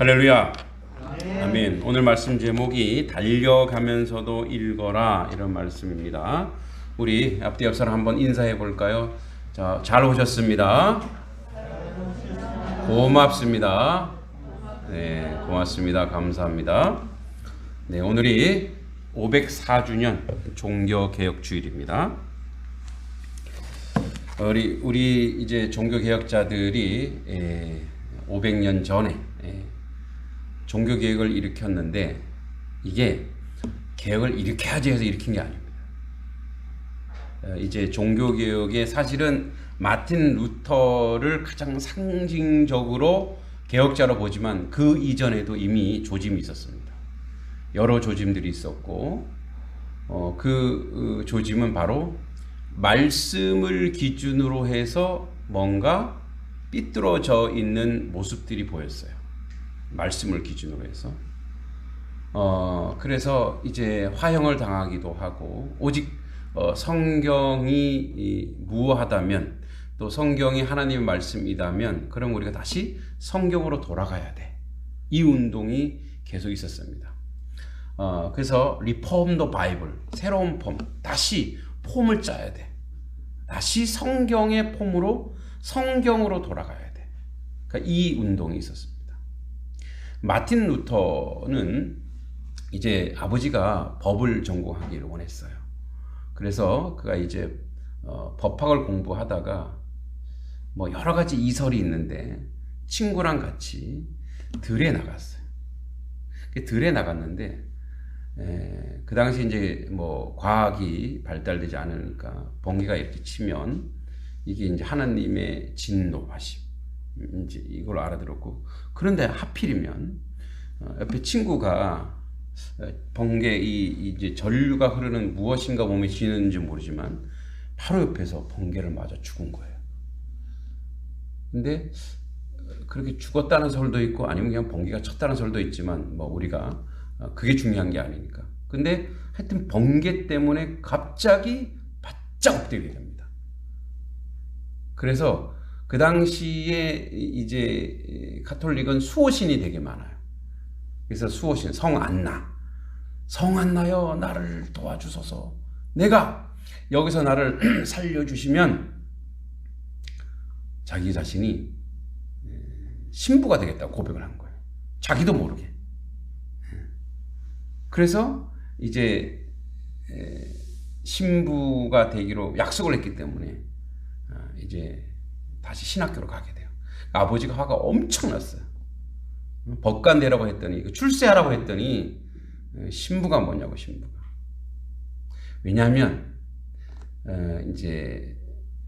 할렐루야. 아멘. 오늘 말씀 제목이 달려가면서도 읽어라 이런 말씀입니다. 우리 앞뒤 옆 사람 한번 인사해 볼까요? 자, 잘 오셨습니다. 고맙습니다. 네, 고맙습니다. 감사합니다. 네, 오늘이 504주년 종교개혁 주일입니다. 우리 이제 종교개혁자들이 500년 전에 종교개혁을 일으켰는데 이게 개혁을 일으켜야지 해서 일으킨 게 아닙니다. 이제 종교개혁의 사실은 마틴 루터를 가장 상징적으로 개혁자로 보지만 그 이전에도 이미 조짐이 있었습니다. 여러 조짐들이 있었고 그 조짐은 바로 말씀을 기준으로 해서 뭔가 삐뚤어져 있는 모습들이 보였어요. 말씀을 기준으로 해서. 그래서 이제 화형을 당하기도 하고, 오직 성경이 무효하다면, 또 성경이 하나님의 말씀이라면, 그럼 우리가 다시 성경으로 돌아가야 돼. 이 운동이 계속 있었습니다. 그래서 리폼 더 바이블, 새로운 폼, 다시 폼을 짜야 돼. 다시 성경의 폼으로 성경으로 돌아가야 돼. 그러니까 이 운동이 있었습니다. 마틴 루터는 이제 아버지가 법을 전공하기를 원했어요. 그래서 그가 이제 법학을 공부하다가 뭐 여러 가지 이설이 있는데 친구랑 같이 들에 나갔어요. 들에 나갔는데 그 당시 이제 뭐 과학이 발달되지 않으니까 번개가 이렇게 치면 이게 이제 하나님의 진노하심 이제 이걸 알아들었고, 그런데 하필이면 옆에 친구가 번개 이제 전류가 흐르는 무엇인가 몸에 쥐는지 모르지만 바로 옆에서 번개를 맞아 죽은 거예요. 근데 그렇게 죽었다는 설도 있고 아니면 그냥 번개가 쳤다는 설도 있지만 뭐 우리가 그게 중요한 게 아니니까. 근데 하여튼 번개 때문에 갑자기 바짝 엎드리게 됩니다. 그래서 그 당시에 이제 가톨릭은 수호신이 되게 많아요. 그래서 수호신, 성안나여 나를 도와주소서. 내가 여기서 나를 살려주시면 자기 자신이 신부가 되겠다고 고백을 한 거예요. 자기도 모르게. 그래서 이제 신부가 되기로 약속을 했기 때문에 이제 다시 신학교로 가게 돼요. 아버지가 화가 엄청 났어요. 법관대라고 했더니, 출세하라고 했더니 신부가 뭐냐고, 신부가. 왜냐하면 이제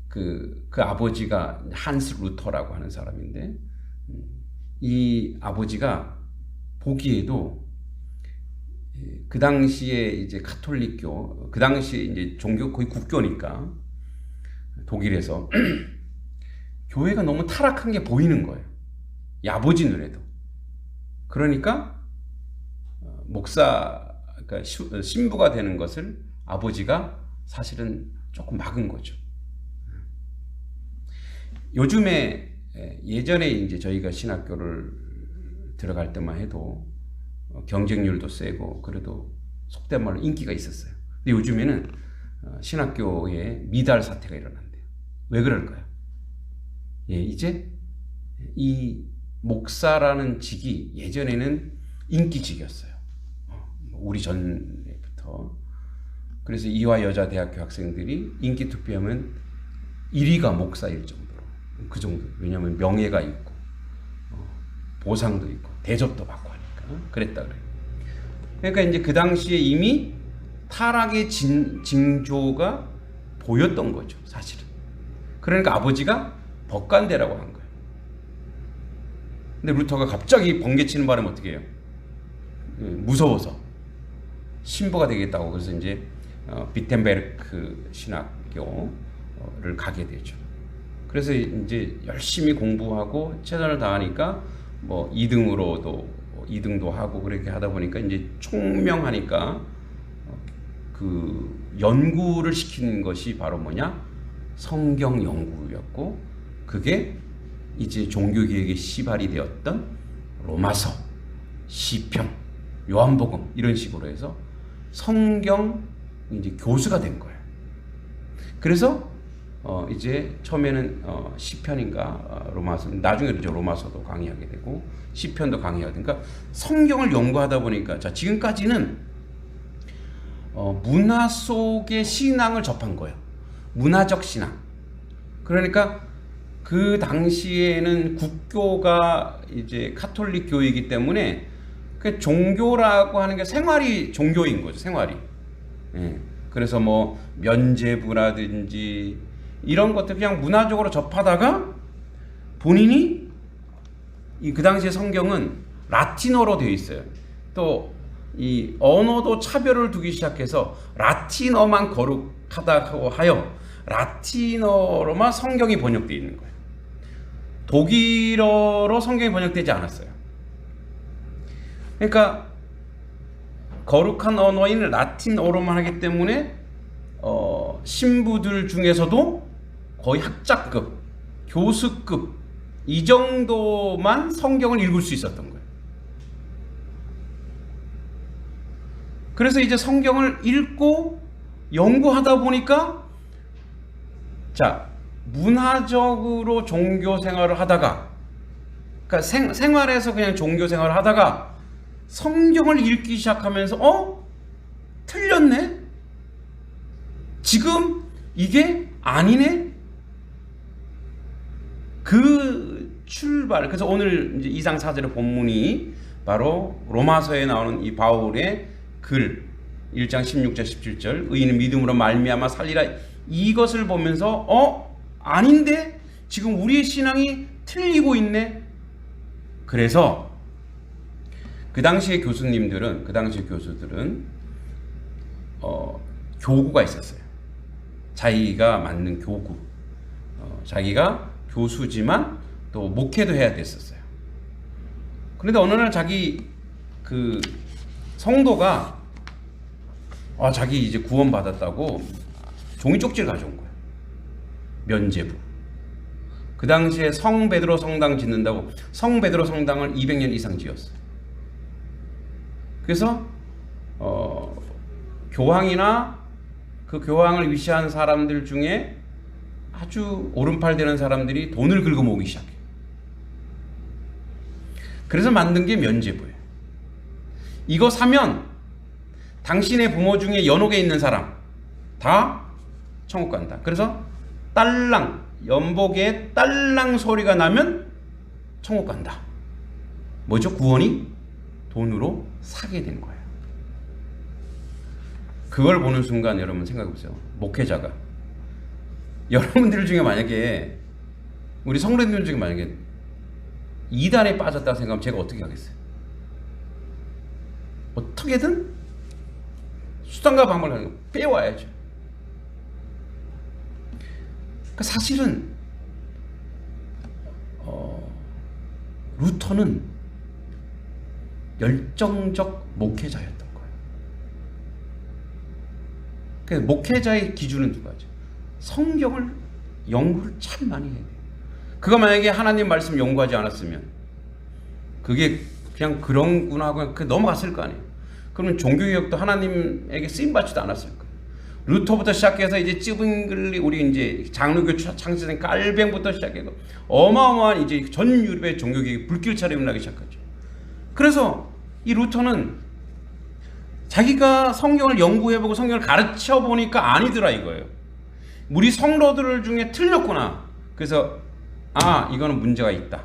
그 아버지가 한스 루터라고 하는 사람인데, 이 아버지가 보기에도 그 당시에 이제 가톨릭교, 그 당시에 이제 종교 거의 국교니까 독일에서 교회가 너무 타락한 게 보이는 거예요. 이 아버지 눈에도. 그러니까 그러니까 신부가 되는 것을 아버지가 사실은 조금 막은 거죠. 요즘에 예전에 이제 저희가 신학교를 들어갈 때만 해도 경쟁률도 세고 그래도 속된 말로 인기가 있었어요. 근데 요즘에는 신학교에 미달 사태가 일어난대요. 왜 그럴까요? 이제 이 목사라는 직이 예전에는 인기직이었어요. 우리 전부터. 그래서 이화 여자 대학교 학생들이 인기 투표하면 1위가 목사일 정도로. 그 정도. 왜냐하면 명예가 있고 보상도 있고 대접도 받고 하니까 그랬다 그래요. 그러니까 이제 그 당시에 이미 타락의 징조가 보였던 거죠, 사실은. 그러니까 아버지가 법관대라고 한 거예요. 근데 루터가 갑자기 번개 치는 바람에 어떻게 해요? 무서워서 신부가 되겠다고. 그래서 이제 비텐베르크 신학교를 가게 되죠. 그래서 이제 열심히 공부하고 최선을 다하니까 뭐 2등도 하고 그렇게 하다 보니까 이제 총명하니까 그 연구를 시키는 것이 바로 뭐냐? 성경 연구였고, 그게 이제 종교개혁의 시발이 되었던 로마서, 시편, 요한복음 이런 식으로 해서 성경 이제 교수가 된 거예요. 그래서 이제 처음에는 시편인가 로마서, 나중에 이제 로마서도 강의하게 되고 시편도 강의하게 되니까 성경을 연구하다 보니까 자 지금까지는 문화 속의 신앙을 접한 거예요. 문화적 신앙. 그러니까 그 당시에는 국교가 이제 카톨릭 교회이기 때문에 그 종교라고 하는 게 생활이 종교인 거죠. 생활이. 예. 그래서 뭐 면죄부라든지 이런 것들 그냥 문화적으로 접하다가 본인이 그 당시에 성경은 라틴어로 되어 있어요. 또 이 언어도 차별을 두기 시작해서 라틴어만 거룩하다고 하여 라틴어로만 성경이 번역되어 있는 거예요. 독일어로 성경이 번역되지 않았어요. 그러니까 거룩한 언어인 라틴어로만 하기 때문에 신부들 중에서도 거의 학자급, 교수급 이 정도만 성경을 읽을 수 있었던 거예요. 그래서 이제 성경을 읽고 연구하다 보니까 자 문화적으로 종교 생활을 하다가 그러니까 생활에서 그냥 종교 생활을 하다가 성경을 읽기 시작하면서 틀렸네? 지금 이게 아니네? 그 출발. 그래서 오늘 이제 2장 4절의 본문이 바로 로마서에 나오는 이 바울의 글 1장 16절 17절 의인은 믿음으로 말미암아 살리라. 이것을 보면서 아닌데? 지금 우리의 신앙이 틀리고 있네? 그래서 그 당시의 교수들은 교구가 있었어요. 자기가 맡는 교구. 자기가 교수지만 또 목회도 해야 됐었어요. 그런데 어느 날 자기 그 성도가 자기 이제 구원받았다고 종이 쪽지를 가져온 거예요. 면죄부. 그 당시에 성 베드로 성당 짓는다고 성 베드로 성당을 200년 이상 지었어요. 그래서 교황이나 그 교황을 위시한 사람들 중에 아주 오른팔 되는 사람들이 돈을 긁어 모으기 시작해요. 그래서 만든 게 면죄부예요. 이거 사면 당신의 부모 중에 연옥에 있는 사람 다 천국 간다. 그래서 딸랑, 연복에 딸랑 소리가 나면 천국 간다. 뭐죠? 구원이 돈으로 사게 된 거예요. 그걸 보는 순간 여러분 생각해 보세요. 목회자가 여러분들 중에 만약에 우리 성도님들 중에 만약에 이단에 빠졌다고 생각하면 제가 어떻게 하겠어요? 어떻게든 수단과 방법을 빼와야죠. 그러니까 사실은 루터는 열정적 목회자였던 거예요. 그래서 목회자의 기준은 두 가지. 성경을 연구를 참 많이 해야 돼요. 그거 만약에 하나님 말씀 연구하지 않았으면 그게 그냥 그런구나 하고 그냥 넘어갔을 거 아니에요. 그러면 종교개혁도 하나님에게 쓰임받지도 않았을 거예요. 루터부터 시작해서 이제 찌붕글리 우리 이제 장로교 창시된 깔뱅부터 시작해서 어마어마한 이제 전 유럽의 종교개혁이 불길처럼 일어나기 시작하죠. 그래서 이 루터는 자기가 성경을 연구해보고 성경을 가르쳐보니까 아니더라 이거예요. 우리 성도들 중에 틀렸구나. 그래서 이거는 문제가 있다.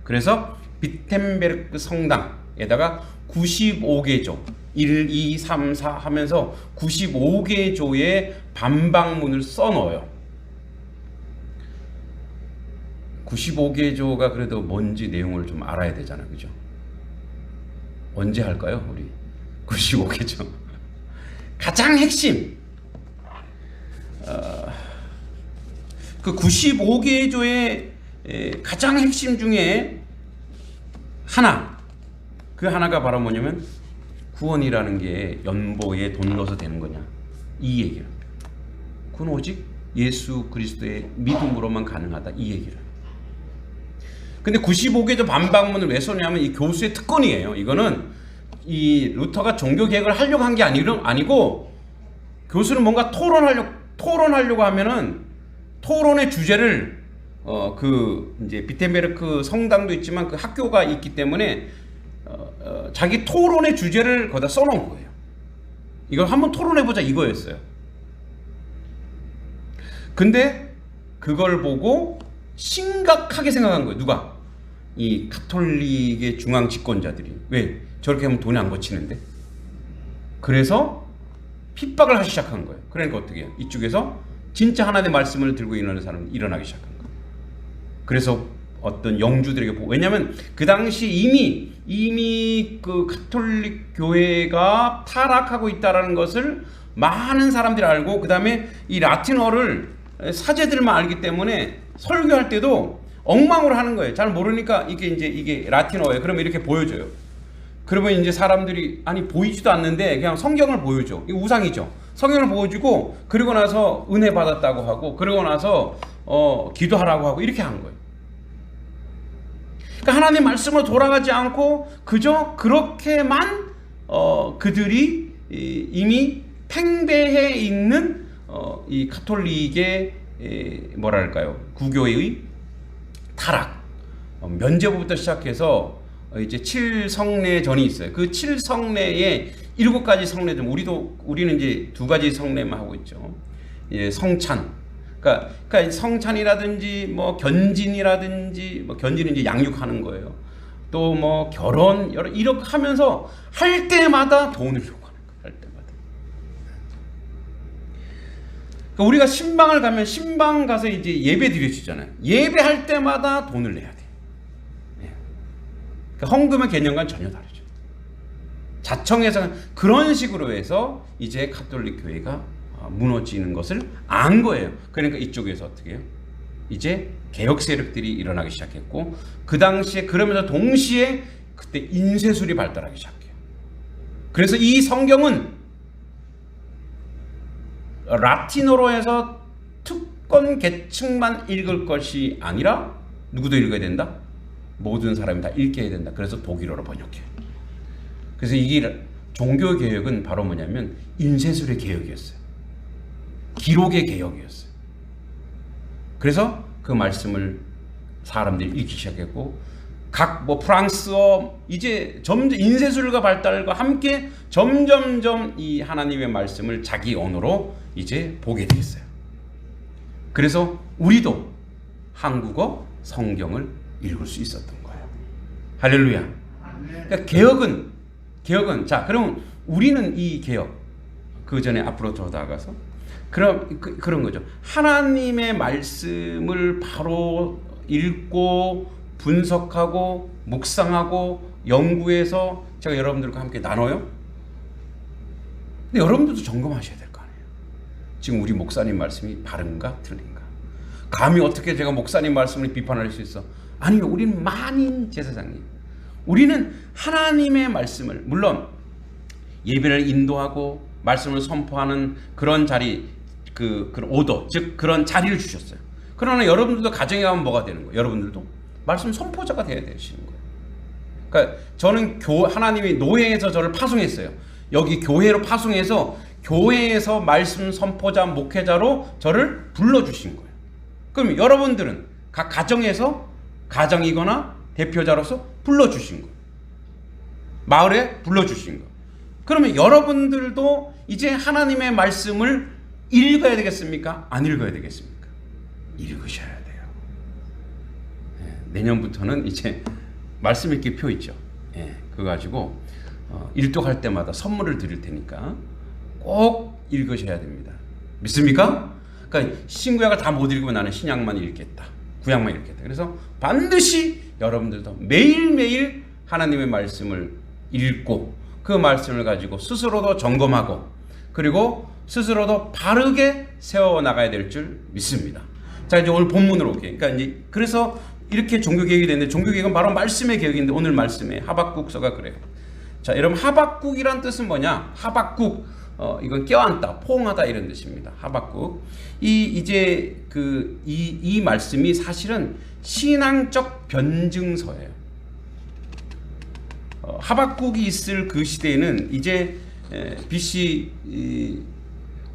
그래서 비텐베르크 성당에다가 95개조 1, 2, 3, 4 하면서 95개조의 반박문을 써넣어요. 95개조가 그래도 뭔지 내용을 좀 알아야 되잖아요. 그죠? 언제 할까요? 우리 95개조 가장 핵심 그 95개조의 가장 핵심 중에 그 하나가 바로 뭐냐면 구원이라는 게 연보에 돈 넣어서 되는 거냐 이 얘기를. 그건 오직 예수 그리스도의 믿음으로만 가능하다 이 얘기를. 근데 95개조 반박문을 왜 썼냐면 이 교수의 특권이에요. 이거는 이 루터가 종교 개혁을 하려고 한 게 아니고 교수는 뭔가 토론하려고 하면은 토론의 주제를 이제 비텐베르크 성당도 있지만 그 학교가 있기 때문에 자기 토론의 주제를 거기다 써놓은 거예요. 이걸 한번 토론해보자 이거였어요. 근데 그걸 보고 심각하게 생각한 거예요. 누가? 이 가톨릭의 중앙 집권자들이. 왜? 저렇게 하면 돈이 안 거치는데? 그래서 핍박을 하기 시작한 거예요. 그러니까 어떻게 해요? 이쪽에서 진짜 하나님의 말씀을 들고 일어나는 사람이 일어나기 시작한 거예요. 그래서 어떤 영주들에게 왜냐하면 그 당시 이미 그 가톨릭 교회가 타락하고 있다라는 것을 많은 사람들이 알고, 그 다음에 이 라틴어를 사제들만 알기 때문에 설교할 때도 엉망으로 하는 거예요. 잘 모르니까 이게 라틴어예요. 그러면 이렇게 보여줘요. 그러면 이제 사람들이 아니 보이지도 않는데 그냥 성경을 보여줘. 이거 우상이죠. 성경을 보여주고 그리고 나서 은혜 받았다고 하고 그러고 나서 기도하라고 하고 이렇게 한 거예요. 그러니까 하나님 말씀으로 돌아가지 않고 그저 그렇게만 그들이 이미 팽배해 있는 이 가톨릭의 뭐랄까요, 구교의 타락, 면제부부터 시작해서 이제 7성례전이 있어요. 그 7성례에 7가지 성례전, 우리는 이제 2가지 성례만 하고 있죠. 예, 성찬. 그러니까 성찬이라든지 뭐 견진이라든지, 뭐 견진은 이제 양육하는 거예요. 또 뭐 결혼 이렇게 하면서 할 때마다 돈을 요구하는 거예요. 할 때마다. 그러니까 우리가 신방을 가면 신방 가서 이제 예배 드려주잖아요. 예배할 때마다 돈을 내야 돼. 그러니까 헌금의 개념과는 전혀 다르죠. 자청에서는 그런 식으로 해서 이제 가톨릭 교회가 무너지는 것을 안 거예요. 그러니까 이쪽에서 어떻게 해요? 이제 개혁 세력들이 일어나기 시작했고, 그 당시에 그러면서 동시에 그때 인쇄술이 발달하기 시작해요. 그래서 이 성경은 라틴어로 해서 특권 계층만 읽을 것이 아니라 누구도 읽어야 된다? 모든 사람이 다 읽게 해야 된다. 그래서 독일어로 번역해요. 그래서 이게 종교 개혁은 바로 뭐냐면 인쇄술의 개혁이었어요. 기록의 개혁이었어요. 그래서 그 말씀을 사람들이 읽기 시작했고, 뭐 프랑스어, 이제 점점 인쇄술과 발달과 함께 점점점 이 하나님의 말씀을 자기 언어로 이제 보게 됐어요. 그래서 우리도 한국어 성경을 읽을 수 있었던 거예요. 할렐루야. 그러니까 개혁은 자, 그럼 우리는 이 개혁, 그 전에 앞으로 더 나아가서 그런 거죠. 하나님의 말씀을 바로 읽고 분석하고 묵상하고 연구해서 제가 여러분들과 함께 나눠요. 근데 여러분들도 점검하셔야 될 거 아니에요. 지금 우리 목사님 말씀이 바른가 틀린가? 감히 어떻게 제가 목사님 말씀을 비판할 수 있어? 아니요, 우리는 만인 제사장님. 우리는 하나님의 말씀을, 물론 예배를 인도하고 말씀을 선포하는 그런 자리, 그런 오더, 즉 그런 자리를 주셨어요. 그러나 여러분들도 가정에 가면 뭐가 되는 거예요? 여러분들도 말씀 선포자가 되어야 되시는 거예요. 그러니까 저는 하나님이 노예에서 저를 파송했어요. 여기 교회로 파송해서 교회에서 말씀 선포자, 목회자로 저를 불러주신 거예요. 그럼 여러분들은 각 가정에서 가정이거나 대표자로서 불러주신 거예요. 마을에 불러주신 거예요. 그러면 여러분들도 이제 하나님의 말씀을 읽어야 되겠습니까? 안 읽어야 되겠습니까? 읽으셔야 돼요. 내년부터는 이제 말씀 읽기 표 있죠. 그거 가지고 일독할 때마다 선물을 드릴 테니까 꼭 읽으셔야 됩니다. 믿습니까? 그러니까 신구약을 다 못 읽으면 나는 신약만 읽겠다, 구약만 읽겠다. 그래서 반드시 여러분들도 매일매일 하나님의 말씀을 읽고 그 말씀을 가지고 스스로도 점검하고 그리고 스스로도 바르게 세워나가야 될 줄 믿습니다. 자, 이제 오늘 본문으로 올게요. 그러니까 이제 그래서 이렇게 종교개혁이 되는데, 종교개혁은 바로 말씀의 개혁인데 오늘 말씀에 하박국서가 그래요. 자, 여러분, 하박국이란 뜻은 뭐냐? 하박국, 이건 껴안다, 포옹하다 이런 뜻입니다. 하박국. 이 말씀이 사실은 신앙적 변증서예요. 하박국이 있을 그 시대에는 이제 BC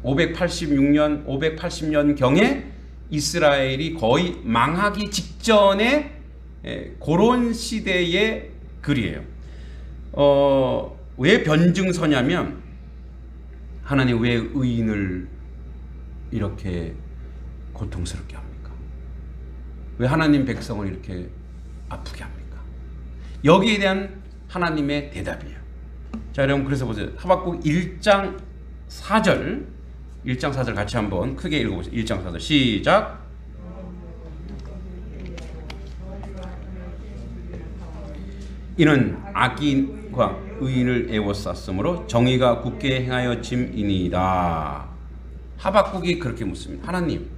586년, 580년 경에 이스라엘이 거의 망하기 직전의 그런 시대의 글이에요. 왜 변증서냐면 하나님 왜 의인을 이렇게 고통스럽게 합니까? 왜 하나님 백성을 이렇게 아프게 합니까? 여기에 대한 하나님의 대답이에요. 자, 여러분 그래서 보세요. 하박국 1장 4절 1장 4절 같이 한번 크게 읽어보세요. 1장 4절 시작. 이는 악인과 의인을 애워쌌으므로 정의가 굳게 행하여 짐이니이다. 하박국이 그렇게 묻습니다. 하나님,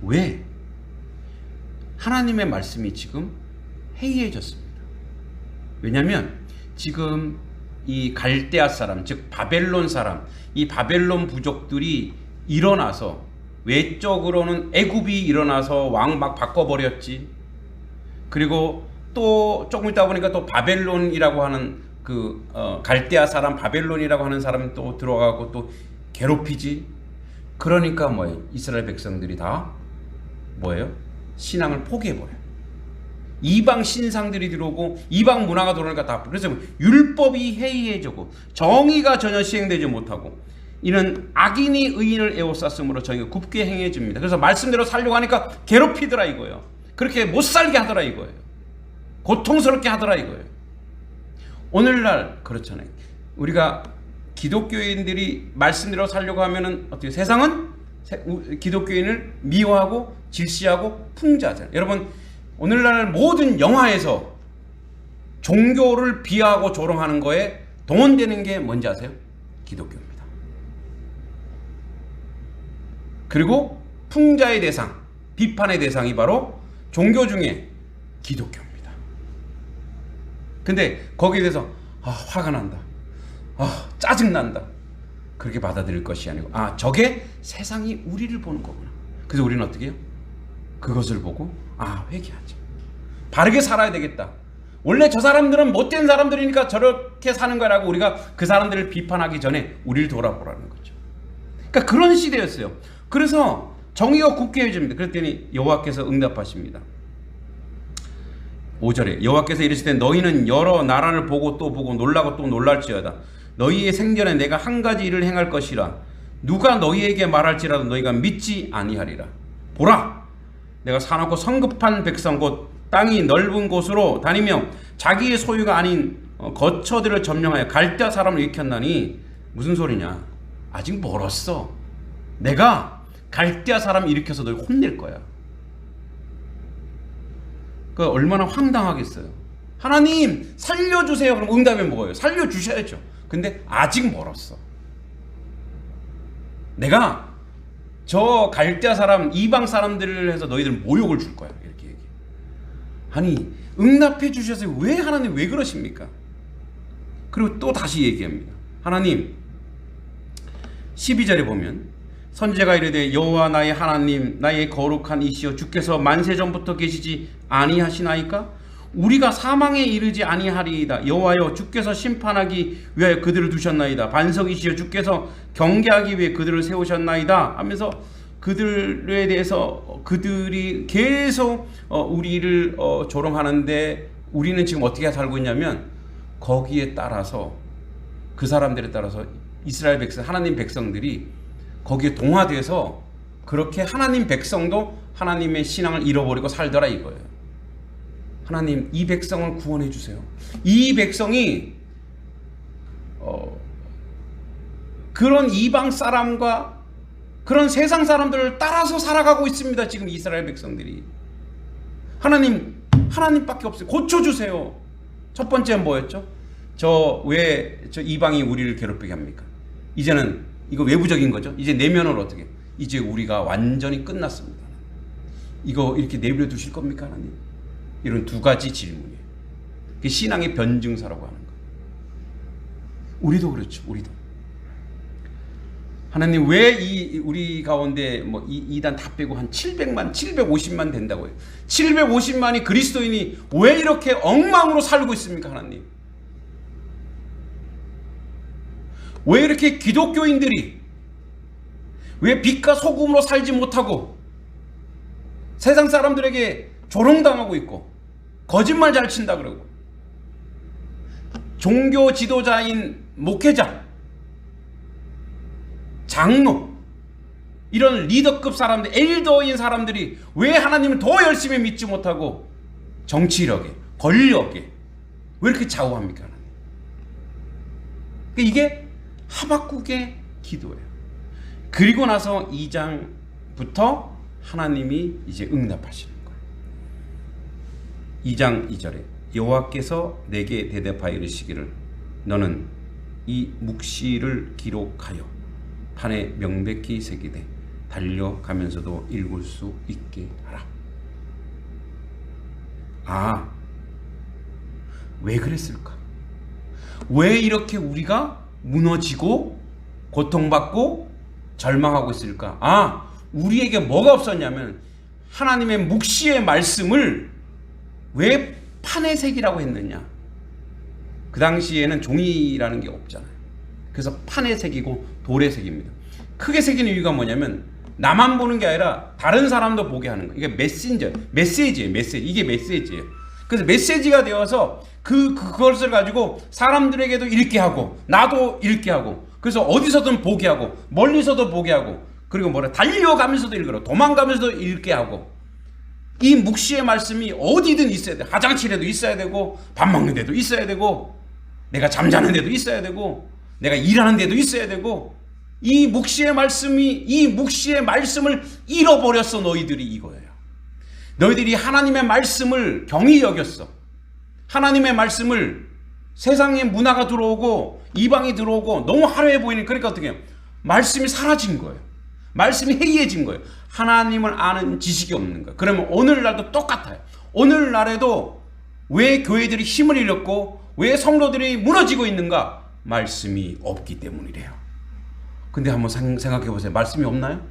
왜 하나님의 말씀이 지금 해이해졌습니다. 왜냐하면 지금 이 갈대아 사람, 즉 바벨론 사람, 이 바벨론 부족들이 일어나서 외적으로는 애굽이 일어나서 왕 막 바꿔버렸지. 그리고 또 조금 있다 보니까 또 바벨론이라고 하는 그 갈대아 사람, 바벨론이라고 하는 사람이 또 들어가고 또 괴롭히지. 그러니까 뭐예요? 이스라엘 백성들이 다 뭐예요? 신앙을 포기해버려요. 이방 신상들이 들어오고 이방 문화가 들어오니까 다. 그래서 율법이 해이해지고 정의가 전혀 시행되지 못하고 이는 악인이 의인을 애워쌌으므로 정의가 굽게 행해집니다. 그래서 말씀대로 살려고 하니까 괴롭히더라 이거예요. 그렇게 못 살게 하더라 이거예요. 고통스럽게 하더라 이거예요. 오늘날 그렇잖아요. 우리가 기독교인들이 말씀대로 살려고 하면은 어떻게 세상은 기독교인을 미워하고 질시하고 풍자하잖아요. 여러분 오늘날 모든 영화에서 종교를 비하하고 조롱하는 거에 동원되는 게 뭔지 아세요? 기독교입니다. 그리고 풍자의 대상, 비판의 대상이 바로 종교 중에 기독교입니다. 근데 거기에 대해서 화가 난다, 짜증난다, 그렇게 받아들일 것이 아니고 저게 세상이 우리를 보는 거구나. 그래서 우리는 어떻게 해요? 그것을 보고 회개하지. 바르게 살아야 되겠다. 원래 저 사람들은 못된 사람들이니까 저렇게 사는 거라고 우리가 그 사람들을 비판하기 전에 우리를 돌아보라는 거죠. 그러니까 그런 시대였어요. 그래서 정의가 굳게 해집니다. 그랬더니 여호와께서 응답하십니다. 5절에 여호와께서 이르시되 너희는 여러 나라를 보고 또 보고 놀라고 또 놀랄지어다. 너희의 생전에 내가 한 가지 일을 행할 것이라. 누가 너희에게 말할지라도 너희가 믿지 아니하리라. 보라, 내가 사놓고 성급한 백성 곧 땅이 넓은 곳으로 다니며 자기의 소유가 아닌 거처들을 점령하여 갈대아 사람을 일으켰나니. 무슨 소리냐? 아직 멀었어. 내가 갈대아 사람을 일으켜서 널 혼낼 거야. 그 얼마나 황당하겠어요. 하나님 살려주세요. 그럼 응답이 뭐예요? 살려주셔야죠. 근데 아직 멀었어. 내가 저 갈대아 사람, 이방 사람들을 해서 너희들 모욕을 줄 거야. 이렇게 얘기해. 아니 응답해 주셔서 왜 하나님 왜 그러십니까? 그리고 또 다시 얘기합니다. 하나님 12절에 보면 선지자가 이르되 여호와 나의 하나님 나의 거룩한 이시여 주께서 만세 전부터 계시지 아니하시나이까? 우리가 사망에 이르지 아니하리이다. 여호와여 주께서 심판하기 위하여 그들을 두셨나이다. 반석이시여 주께서 경계하기 위해 그들을 세우셨나이다 하면서 그들에 대해서 그들이 계속 우리를 조롱하는데 우리는 지금 어떻게 살고 있냐면 거기에 따라서 그 사람들에 따라서 이스라엘 백성, 하나님 백성들이 거기에 동화돼서 그렇게 하나님 백성도 하나님의 신앙을 잃어버리고 살더라 이거예요. 하나님 이 백성을 구원해 주세요. 이 백성이 그런 이방 사람과 그런 세상 사람들을 따라서 살아가고 있습니다. 지금 이스라엘 백성들이. 하나님밖에 없어요. 고쳐주세요. 첫 번째는 뭐였죠? 왜 저 이방이 우리를 괴롭히게 합니까? 이제는 이거 외부적인 거죠. 이제 내면을 어떻게? 이제 우리가 완전히 끝났습니다. 이거 이렇게 내버려 두실 겁니까, 하나님? 이런 두 가지 질문이에요. 그게 신앙의 변증사라고 하는 거예요. 우리도 그렇죠. 우리도 하나님 왜 우리 가운데 뭐 이단 다 빼고 한 700만, 750만 된다고요. 750만이 그리스도인이 왜 이렇게 엉망으로 살고 있습니까, 하나님? 왜 이렇게 기독교인들이 왜 빛과 소금으로 살지 못하고 세상 사람들에게 조롱당하고 있고 거짓말 잘 친다 그러고 종교 지도자인 목회자, 장로, 이런 리더급 사람들, 엘더인 사람들이 왜 하나님을 더 열심히 믿지 못하고 정치력에, 권력에 왜 이렇게 좌우합니까? 하나님? 이게 하박국의 기도예요. 그리고 나서 2장부터 하나님이 이제 응답하시는 거예요. 2장 2절에 여호와께서 내게 대답하여 이르시기를 너는 이 묵시를 기록하여 판에 명백히 새기되 달려가면서도 읽을 수 있게 하라. 아, 왜 그랬을까? 왜 이렇게 우리가 무너지고 고통받고 절망하고 있을까? 아, 우리에게 뭐가 없었냐면 하나님의 묵시의 말씀을 왜 판에 새기라고 했느냐? 그 당시에는 종이라는 게 없잖아요. 그래서 판에 새기고 돌에 새깁니다. 크게 새기는 이유가 뭐냐면 나만 보는 게 아니라 다른 사람도 보게 하는 거예요. 이게 메시지예요. 이게 메시지예요. 그래서 메시지가 되어서 그것을 가지고 사람들에게도 읽게 하고 나도 읽게 하고 그래서 어디서든 보게 하고 멀리서도 보게 하고 그리고 달려가면서도 읽으라, 도망가면서도 읽게 하고, 이 묵시의 말씀이 어디든 있어야 돼. 화장실에도 있어야 되고 밥 먹는 데도 있어야 되고 내가 잠자는 데도 있어야 되고 내가 일하는 데도 있어야 되고, 이 묵시의 말씀을 잃어버렸어. 너희들이 이거예요. 너희들이 하나님의 말씀을 경히 여겼어. 하나님의 말씀을 세상에 문화가 들어오고 이방이 들어오고 너무 화려해 보이는, 그러니까 어떻게 해요? 말씀이 사라진 거예요. 말씀이 해이해진 거예요. 하나님을 아는 지식이 없는 거예요. 그러면 오늘날도 똑같아요. 오늘날에도 왜 교회들이 힘을 잃었고 왜 성도들이 무너지고 있는가? 말씀이 없기 때문이래요. 근데 한번 생각해 보세요. 말씀이 없나요?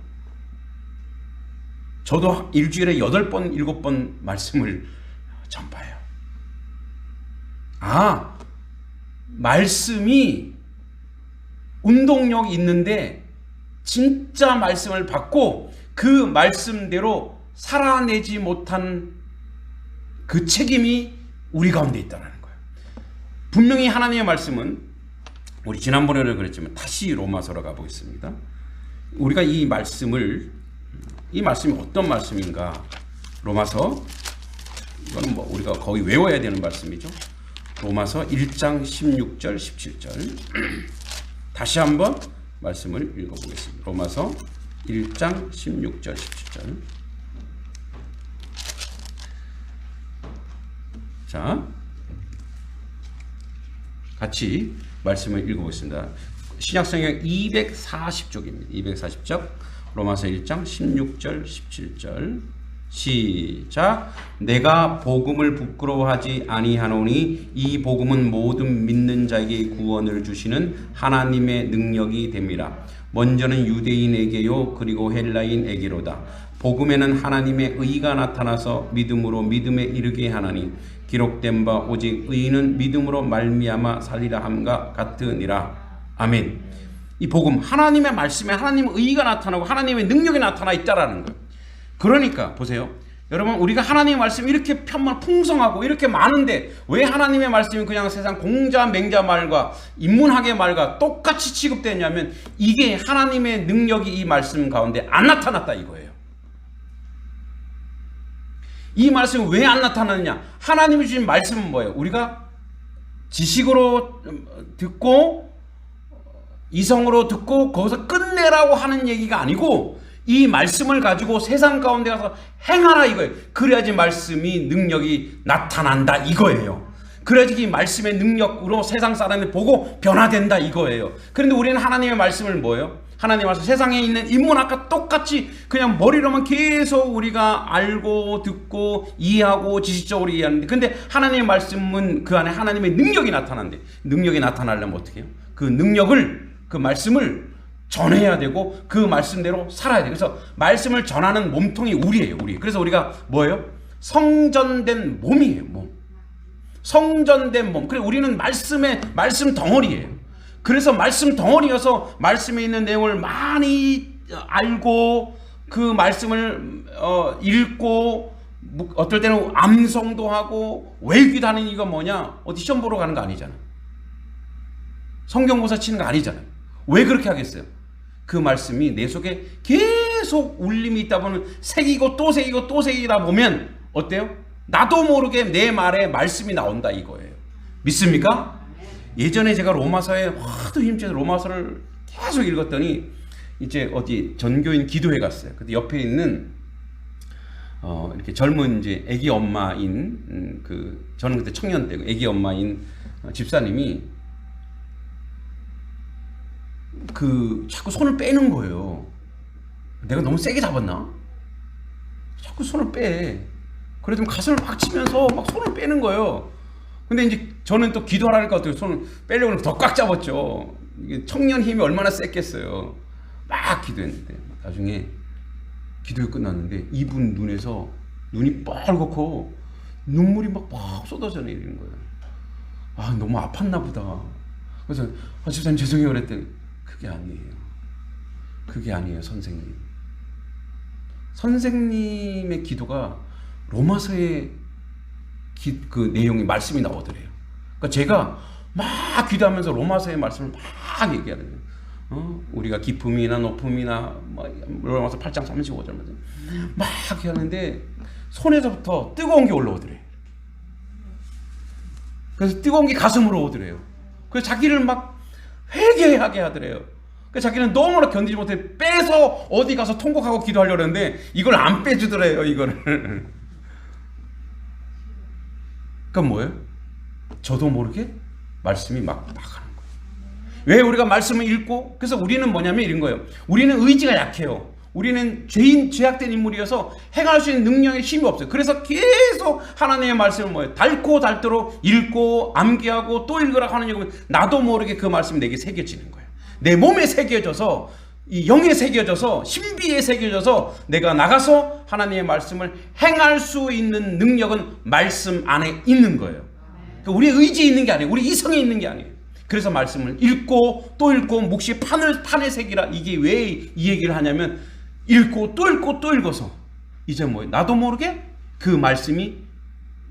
저도 일주일에 8번, 7번 말씀을 전파해요. 아, 말씀이 운동력 있는데 진짜 말씀을 받고 그 말씀대로 살아내지 못한 그 책임이 우리 가운데 있다는 거예요. 분명히 하나님의 말씀은, 우리 지난번에도 그랬지만 다시 로마서로 가보겠습니다. 우리가 이 말씀이 어떤 말씀인가? 로마서, 이거는 우리가 거의 외워야 되는 말씀이죠. 로마서 1장 16절 17절 다시 한번 말씀을 읽어보겠습니다. 로마서 1장 16절 17절. 자, 같이 말씀을 읽어보겠습니다. 신약성경 240쪽입니다. 240쪽 로마서 1장 16절 17절 시작. 내가 복음을 부끄러워하지 아니하노니 이 복음은 모든 믿는 자에게 구원을 주시는 하나님의 능력이 됨이라. 먼저는 유대인에게요 그리고 헬라인에게로다. 복음에는 하나님의 의가 나타나서 믿음으로 믿음에 이르게 하나니 기록된 바 오직 의인은 믿음으로 말미암아 살리라 함과 같으니라. 아멘. 이 복음, 하나님의 말씀에 하나님의 의가 나타나고 하나님의 능력이 나타나 있다라는 거예요. 그러니까 보세요. 여러분, 우리가 하나님의 말씀이 이렇게 풍성하고 이렇게 많은데 왜 하나님의 말씀이 그냥 세상 공자 맹자 말과 인문학의 말과 똑같이 취급되냐면 이게 하나님의 능력이 이 말씀 가운데 안 나타났다 이거예요. 이 말씀이 왜 안 나타나느냐? 하나님이 주신 말씀은 뭐예요? 우리가 지식으로 듣고 이성으로 듣고 거기서 끝내라고 하는 얘기가 아니고 이 말씀을 가지고 세상 가운데 가서 행하라 이거예요. 그래야지 말씀이 능력이 나타난다 이거예요. 그래야지 이 말씀의 능력으로 세상 사람이 보고 변화된다 이거예요. 그런데 우리는 하나님의 말씀을 뭐예요? 하나님의 말씀, 세상에 있는 인문학과 똑같이 그냥 머리로만 계속 우리가 알고 듣고 이해하고 지식적으로 이해하는데, 근데 하나님의 말씀은 그 안에 하나님의 능력이 나타난대. 능력이 나타나려면 어떻게 해요? 그 능력을, 그 말씀을 전해야 되고 그 말씀대로 살아야 돼. 그래서 말씀을 전하는 몸통이 우리예요. 우리. 그래서 우리가 뭐예요? 성전된 몸이에요. 몸. 성전된 몸. 그래 우리는 말씀 덩어리예요. 그래서 말씀 덩어리여서 말씀에 있는 내용을 많이 알고 그 말씀을 읽고 어떨 때는 암송도 하고 외기도 하는 이유가 뭐냐? 어디 시험 보러 가는 거 아니잖아. 성경고사 치는 거 아니잖아요. 왜 그렇게 하겠어요? 그 말씀이 내 속에 계속 울림이 있다 보면 새기고 또 새기고 또 새기다 보면 어때요? 나도 모르게 내 말에 말씀이 나온다 이거예요. 믿습니까? 예전에 제가 로마서에 하도 힘줘서 로마서를 계속 읽었더니 이제 어디 전교인 기도회 갔어요. 근데 옆에 있는 이렇게 젊은 이제 아기 엄마인 저는 그때 청년 때고 아기 엄마인 집사님이 자꾸 손을 빼는 거예요. 내가 너무 세게 잡았나? 자꾸 손을 빼. 그래 좀 가슴을 막 치면서 막 손을 빼는 거예요. 근데 이제 저는 또 기도하라니까 어떻게 손을 빼려고 더 꽉 잡았죠. 이게 청년 힘이 얼마나 셌겠어요. 막 기도했는데 나중에 기도가 끝났는데 이분 눈에서 눈이 빨갛고 눈물이 막 쏟아져 내리는 거예요. 아 너무 아팠나 보다. 그래서 집사님 죄송해요 그랬더니 그게 아니에요. 그게 아니에요 선생님. 선생님의 기도가 로마서의 그 내용이 말씀이 나오더래요. 그러니까 제가 막 기도하면서 로마서의 말씀을 막 얘기하더래요. 우리가 기쁨이나 높음이나 로마서 8장 35절 막 하는데 손에서부터 뜨거운 게 올라오더래요. 그래서 뜨거운 게 가슴으로 오더래요. 그래서 자기를 막 회개하게 하더래요. 그래서 자기는 너무나 견디지 못해 빼서 어디 가서 통곡하고 기도하려고 했는데 이걸 안 빼주더래요. 이거를. 그건 뭐예요? 저도 모르게 말씀이 막 하는 거예요. 왜 우리가 말씀을 읽고 그래서 우리는 뭐냐면 이런 거예요. 우리는 의지가 약해요. 우리는 죄악된 인물이어서 행할 수 있는 능력에 힘이 없어요. 그래서 계속 하나님의 말씀을 뭐예요? 닳고 닳도록 읽고 암기하고 또 읽으라고 하는 얘기면 나도 모르게 그 말씀이 내게 새겨지는 거예요. 내 몸에 새겨져서 이 영에 새겨져서 신비에 새겨져서 내가 나가서 하나님의 말씀을 행할 수 있는 능력은 말씀 안에 있는 거예요. 그러니까 우리의 의지에 있는 게 아니에요. 우리 이성에 있는 게 아니에요. 그래서 말씀을 읽고 또 읽고 묵시 판에 새기라. 이게 왜 이 얘기를 하냐면 읽고 또 읽고 또 읽어서 이제 뭐예요? 나도 모르게 그 말씀이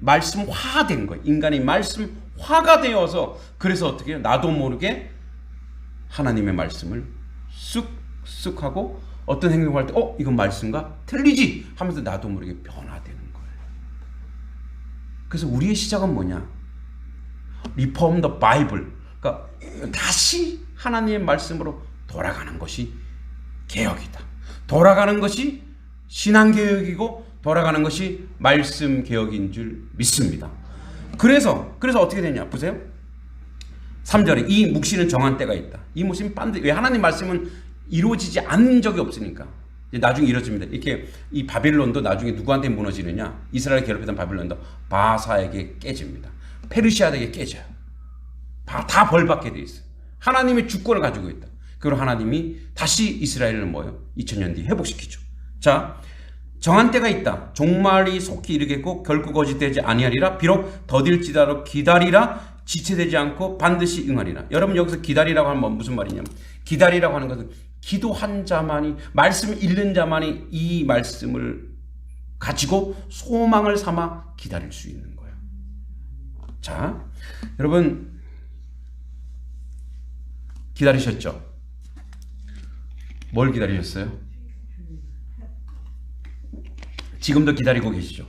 말씀화된 거예요. 인간이 말씀화가 되어서 그래서 어떻게 해요? 나도 모르게 하나님의 말씀을 쑥 하고 어떤 행동을 할 때 이건 말씀과 틀리지 하면서 나도 모르게 변화되는 거예요. 그래서 우리의 시작은 뭐냐? Reform the Bible. 그러니까 다시 하나님의 말씀으로 돌아가는 것이 개혁이다. 돌아가는 것이 신앙개혁이고 돌아가는 것이 말씀개혁인 줄 믿습니다. 그래서 어떻게 되냐 보세요. 3절에 이 묵시는 정한 때가 있다. 이 묵시는 반드시 왜 하나님 말씀은 이루어지지 않은 적이 없으니까 나중에 이루어집니다. 이렇게 이 바빌론도 나중에 누구한테 무너지느냐? 이스라엘 괴롭히던 바빌론도 바사에게 깨집니다. 페르시아에게 깨져요. 다 벌받게 돼 있어요. 하나님의 주권을 가지고 있다. 그리고 하나님이 다시 이스라엘을 2000년 뒤에 회복시키죠. 자, 정한 때가 있다. 종말이 속히 이르겠고 결코 거짓되지 아니하리라. 비록 더딜지라도 기다리라. 지체되지 않고 반드시 응하리라. 여러분 여기서 기다리라고 하면 무슨 말이냐면 기다리라고 하는 것은 기도한 자만이 말씀을 읽는 자만이 이 말씀을 가지고 소망을 삼아 기다릴 수 있는 거예요. 자, 여러분 기다리셨죠? 뭘 기다리셨어요? 지금도 기다리고 계시죠?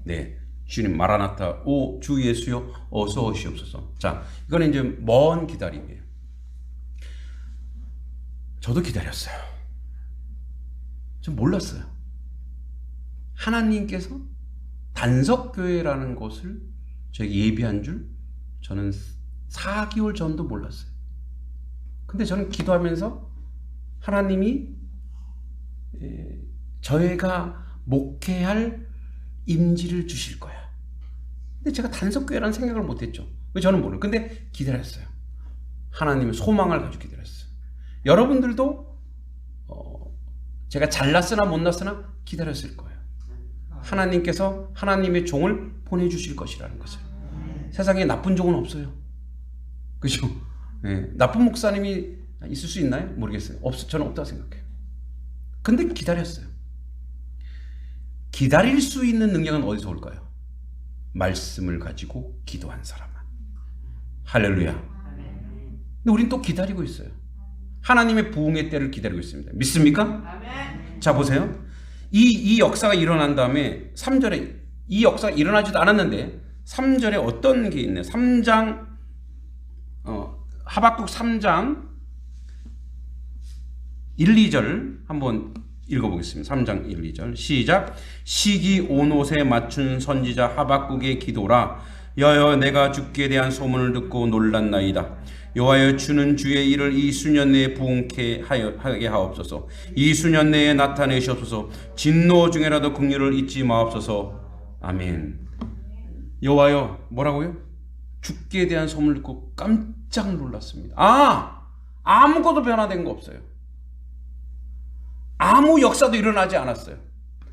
네. 주님 마라나타 오 주 예수여 어서 오시옵소서. 자, 이거는 이제 먼 기다림이에요. 저도 기다렸어요. 전 몰랐어요. 하나님께서 단석교회라는 곳을 저에게 예비한 줄 저는 4개월 전도 몰랐어요. 근데 저는 기도하면서 하나님이 저희가 목회할 임지를 주실 거야. 근데 제가 단석교회라는 생각을 못했죠. 왜 저는 모르는. 근데 기다렸어요. 하나님의 소망을 가지고 기다렸어요. 여러분들도 제가 잘났으나 못났으나 기다렸을 거예요. 하나님께서 하나님의 종을 보내주실 것이라는 것을. 세상에 나쁜 종은 없어요. 그죠? 네. 나쁜 목사님이 있을 수 있나요? 모르겠어요. 저는 없다고 생각해요. 근데 기다렸어요. 기다릴 수 있는 능력은 어디서 올까요? 말씀을 가지고 기도한 사람만. 할렐루야. 근데 우린 또 기다리고 있어요. 하나님의 부흥의 때를 기다리고 있습니다. 믿습니까? 자, 보세요. 이 역사가 일어난 다음에 3절에 이 역사가 일어나지도 않았는데 3절에 어떤 게 있나요? 3장 하박국 3장 1, 2절 한번 읽어보겠습니다. 3장 1, 2절 시작. 시기 온 옷에 맞춘 선지자 하박국의 기도라. 여호와여 내가 주께 대한 소문을 듣고 놀랐나이다. 여호와여 주는 주의 일을 이 수년 내에 부응케 하게 하옵소서. 이 수년 내에 나타내시옵소서. 진노 중에라도 긍휼을 잊지 마옵소서. 아멘. 여호와여 뭐라고요? 주께 대한 소문을 듣고 깜짝 놀랐습니다. 아무것도 변화된 거 없어요. 아무 역사도 일어나지 않았어요.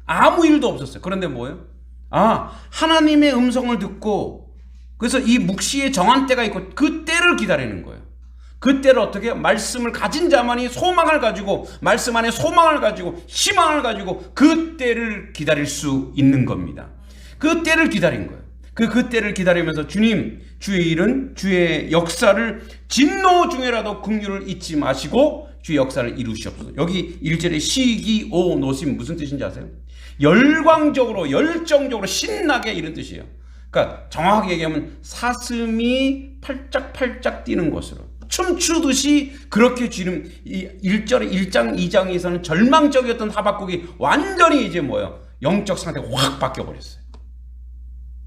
아무 일도 없었어요. 그런데 뭐예요? 하나님의 음성을 듣고 그래서 이 묵시의 정한 때가 있고 그 때를 기다리는 거예요. 그 때를 어떻게 말씀을 가진 자만이 소망을 가지고 말씀 안에 소망을 가지고 희망을 가지고 그 때를 기다릴 수 있는 겁니다. 그 때를 기다린 거예요. 그 때를 기다리면서 주님 주의 일은 주의 역사를 진노 중에라도 긍휼을 잊지 마시고 주의 역사를 이루시옵소서. 여기 1절에 시기 오 노심 무슨 뜻인지 아세요? 열광적으로 열정적으로 신나게 이런 뜻이에요. 그러니까 정확하게 얘기하면 사슴이 팔짝팔짝 뛰는 것으로 춤추듯이 그렇게 지금 1절에 1장 2장에서는 절망적이었던 하박국이 완전히 이제 뭐예요? 영적 상태가 확 바뀌어버렸어요.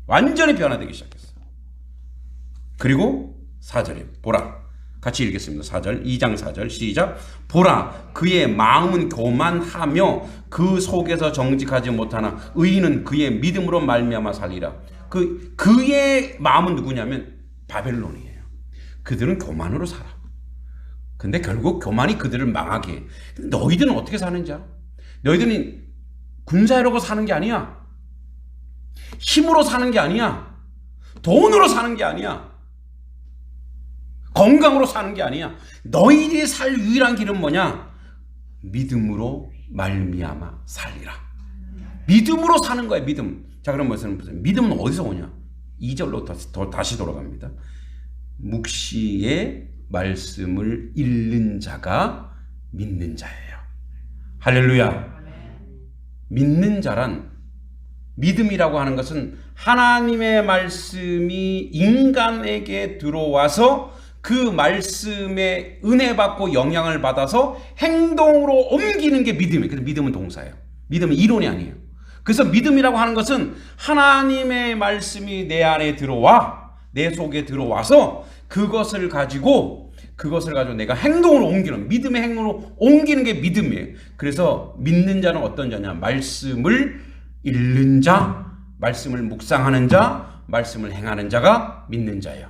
완전히 변화되기 시작했어요. 그리고 4절에 보라 같이 읽겠습니다. 4절 2장 4절 시작. 보라 그의 마음은 교만하며 그 속에서 정직하지 못하나 의인은 그의 믿음으로 말미암아 살리라. 그의 마음은 누구냐면 바벨론이에요. 그들은 교만으로 살아. 근데 결국 교만이 그들을 망하게 해. 너희들은 어떻게 사는지 알아? 너희들은 군사력으로 사는 게 아니야. 힘으로 사는 게 아니야. 돈으로 사는 게 아니야. 건강으로 사는 게 아니야. 너희들이 살 유일한 길은 뭐냐? 믿음으로 말미암아 살리라. 믿음으로 사는 거야. 믿음. 자, 그럼 무슨 믿음은 어디서 오냐? 2절로 다시 돌아갑니다. 묵시의 말씀을 읽는 자가 믿는 자예요. 할렐루야. 믿는 자란 믿음이라고 하는 것은 하나님의 말씀이 인간에게 들어와서 그 말씀에 은혜 받고 영향을 받아서 행동으로 옮기는 게 믿음이에요. 그래서 믿음은 동사예요. 믿음은 이론이 아니에요. 그래서 믿음이라고 하는 것은 하나님의 말씀이 내 안에 들어와 내 속에 들어와서 그것을 가지고 내가 행동으로 옮기는 믿음의 행동으로 옮기는 게 믿음이에요. 그래서 믿는 자는 어떤 자냐? 말씀을 읽는 자, 말씀을 묵상하는 자, 말씀을 행하는 자가 믿는 자예요.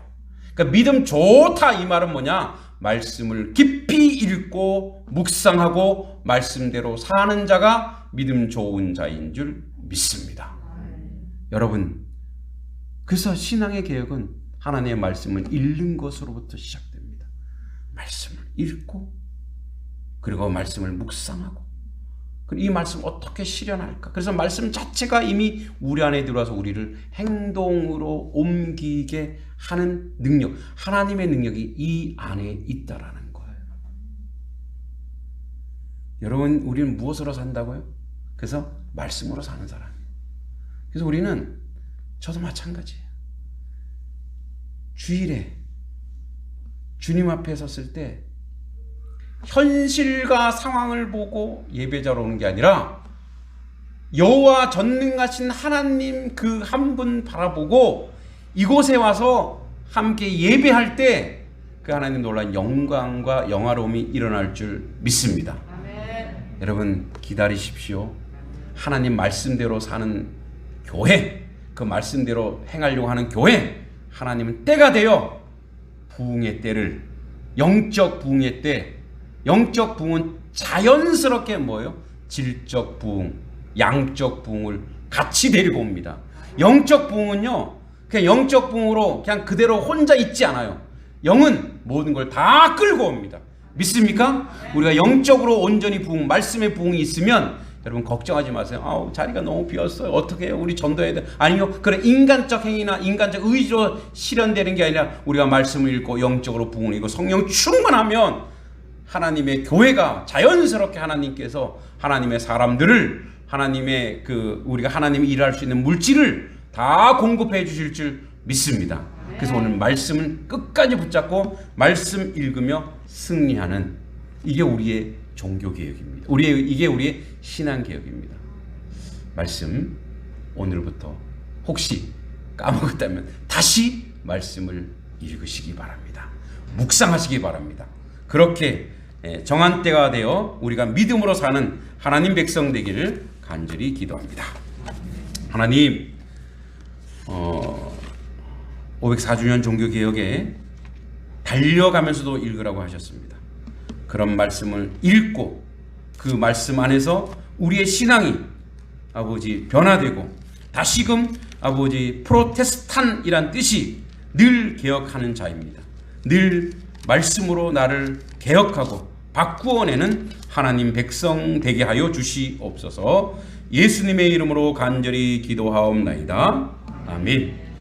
그러니까 믿음 좋다 이 말은 뭐냐? 말씀을 깊이 읽고 묵상하고 말씀대로 사는 자가 믿음 좋은 자인 줄 믿습니다. 여러분, 그래서 신앙의 개혁은 하나님의 말씀을 읽는 것으로부터 시작됩니다. 말씀을 읽고 그리고 말씀을 묵상하고 이 말씀 어떻게 실현할까? 그래서 말씀 자체가 이미 우리 안에 들어와서 우리를 행동으로 옮기게 하는 능력, 하나님의 능력이 이 안에 있다라는 거예요. 여러분, 우리는 무엇으로 산다고요? 그래서 말씀으로 사는 사람이에요. 그래서 우리는 저도 마찬가지예요. 주일에 주님 앞에 섰을 때 현실과 상황을 보고 예배자로 오는 게 아니라 여호와 전능하신 하나님 그 한 분 바라보고 이곳에 와서 함께 예배할 때 그 하나님 놀라운 영광과 영화로움이 일어날 줄 믿습니다. 아멘. 여러분 기다리십시오. 하나님 말씀대로 사는 교회, 그 말씀대로 행하려고 하는 교회, 하나님은 때가 되어 부흥의 때를, 영적 부흥의 때 영적 부흥은 자연스럽게 뭐예요? 질적 부흥, 양적 부흥을 같이 데리고 옵니다. 영적 부흥은요, 그냥 영적 부흥으로 그냥 그대로 혼자 있지 않아요. 영은 모든 걸 다 끌고 옵니다. 믿습니까? 우리가 영적으로 온전히 부흥, 말씀의 부흥이 있으면 여러분 걱정하지 마세요. 아우, 자리가 너무 비었어요. 어떻게 해요? 우리 전도해야 돼. 아니요. 그런 인간적 행위나 인간적 의지로 실현되는 게 아니라 우리가 말씀을 읽고 영적으로 부흥을 읽고 성령 충만하면 하나님의 교회가 자연스럽게 하나님께서 하나님의 사람들을 하나님의 우리가 하나님이 일할 수 있는 물질을 다 공급해 주실 줄 믿습니다. 그래서 오늘 말씀을 끝까지 붙잡고 말씀 읽으며 승리하는, 이게 우리의 종교개혁입니다. 이게 우리의 신앙개혁입니다. 말씀 오늘부터 혹시 까먹었다면 다시 말씀을 읽으시기 바랍니다. 묵상하시기 바랍니다. 그렇게 정한 때가 되어 우리가 믿음으로 사는 하나님 백성 되기를 간절히 기도합니다. 하나님, 504주년 종교개혁에 달려가면서도 읽으라고 하셨습니다. 그런 말씀을 읽고 그 말씀 안에서 우리의 신앙이 아버지 변화되고 다시금 아버지 프로테스탄이란 뜻이 늘 개혁하는 자입니다. 늘 말씀으로 나를 개혁하고 바꾸어내는 하나님 백성 되게 하여 주시옵소서. 예수님의 이름으로 간절히 기도하옵나이다. 아멘.